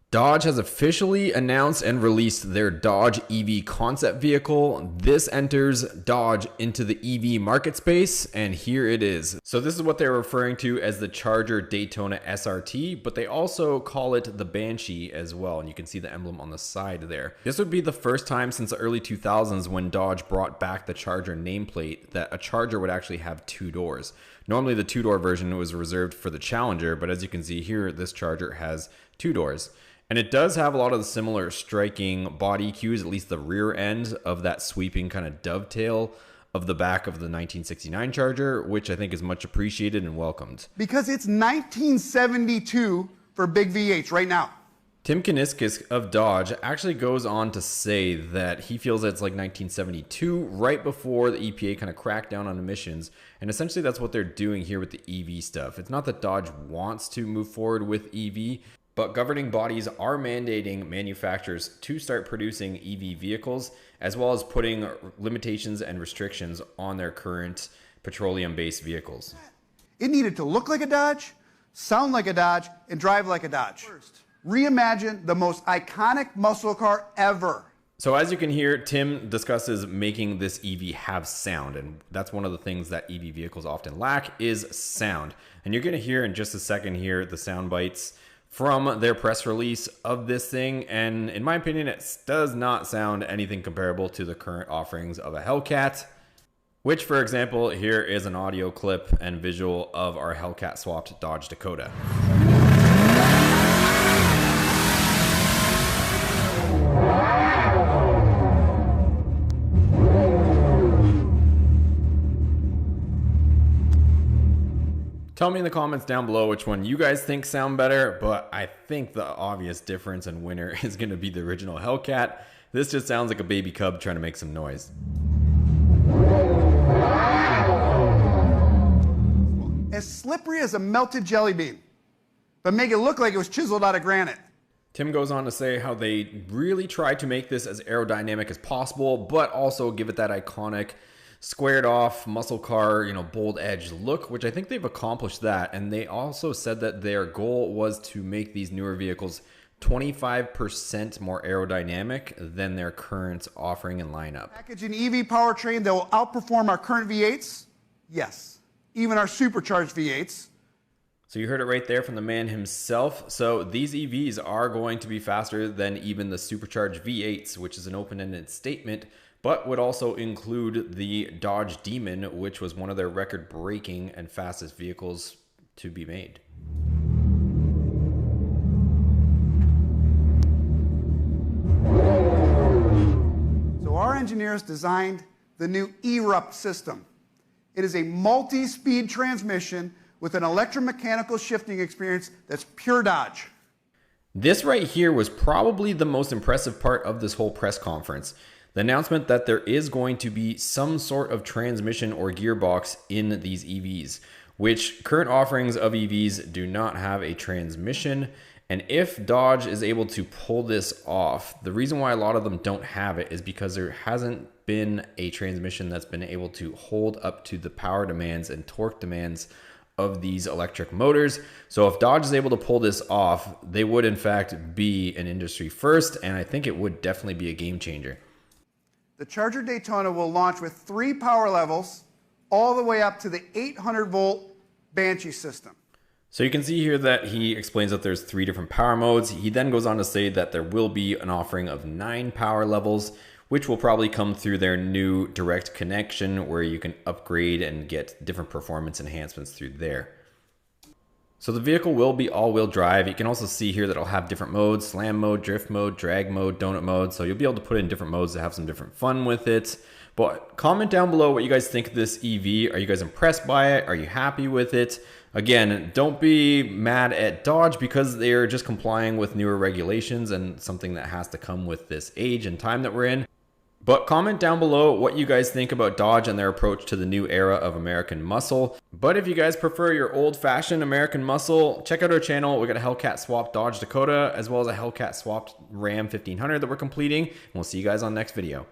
Dodge has officially announced and released their Dodge EV concept vehicle. This enters Dodge into the EV market space, and here it is. So this is what they're referring to as the Charger Daytona SRT, but they also call it the Banshee as well, and you can see the emblem on the side there. This would be the first time since the early 2000s when Dodge brought back the Charger nameplate that a Charger would actually have two doors. Normally the two-door version was reserved for the Challenger, but as you can see here, this Charger has two doors. And it does have a lot of the similar striking body cues, at least the rear end of that sweeping kind of dovetail of the back of the 1969 Charger, which I think is much appreciated and welcomed. Because it's 1972 for big V8s right now. Tim Kuniskis of Dodge actually goes on to say that he feels that it's like 1972, right before the EPA kind of cracked down on emissions. And essentially that's what they're doing here with the EV stuff. It's not that Dodge wants to move forward with EV, but governing bodies are mandating manufacturers to start producing EV vehicles, as well as putting limitations and restrictions on their current petroleum-based vehicles. It needed to look like a Dodge, sound like a Dodge, and drive like a Dodge. First, reimagine the most iconic muscle car ever. So as you can hear, Tim discusses making this EV have sound, and that's one of the things that EV vehicles often lack is sound. And you're going to hear in just a second here the sound bites from their press release of this thing, and in my opinion it does not sound anything comparable to the current offerings of a Hellcat, which for example here is an audio clip and visual of our Hellcat swapped Dodge Dakota. Tell me in the comments down below which one you guys think sound better, but I think the obvious difference and winner is going to be the original Hellcat. This just sounds like a baby cub trying to make some noise. As slippery as a melted jelly bean, but make it look like it was chiseled out of granite. Tim goes on to say how they really tried to make this as aerodynamic as possible, but also give it that iconic squared off muscle car, bold edge look, which I think they've accomplished that. And they also said that their goal was to make these newer vehicles 25% more aerodynamic than their current offering and lineup. Package an EV powertrain that will outperform our current V8s? Yes. Even our supercharged V8s. So you heard it right there from the man himself. So these EVs are going to be faster than even the supercharged V8s, which is an open-ended statement, but would also include the Dodge Demon, which was one of their record-breaking and fastest vehicles to be made. So our engineers designed the new ERUPT system. It is a multi-speed transmission with an electromechanical shifting experience that's pure Dodge. This right here was probably the most impressive part of this whole press conference. The announcement that there is going to be some sort of transmission or gearbox in these EVs, which current offerings of EVs do not have a transmission. And if Dodge is able to pull this off, the reason why a lot of them don't have it is because there hasn't been a transmission that's been able to hold up to the power demands and torque demands of these electric motors. So if Dodge is able to pull this off, they would in fact be an industry first, and I think it would definitely be a game changer. The Charger Daytona will launch with 3 power levels all the way up to the 800-volt Banshee system. So you can see here that he explains that there's 3 different power modes. He then goes on to say that there will be an offering of 9 power levels, which will probably come through their new direct connection where you can upgrade and get different performance enhancements through there. So the vehicle will be all-wheel drive. You can also see here that it'll have different modes: slam mode, drift mode, drag mode, donut mode. So you'll be able to put in different modes to have some different fun with it. But comment down below what you guys think of this EV. Are you guys impressed by it? Are you happy with it? Again, don't be mad at Dodge because they're just complying with newer regulations and something that has to come with this age and time that we're in. But comment down below what you guys think about Dodge and their approach to the new era of American muscle. But if you guys prefer your old-fashioned American muscle, check out our channel. We got a Hellcat swapped Dodge Dakota as well as a Hellcat swapped Ram 1500 that we're completing. And we'll see you guys on the next video.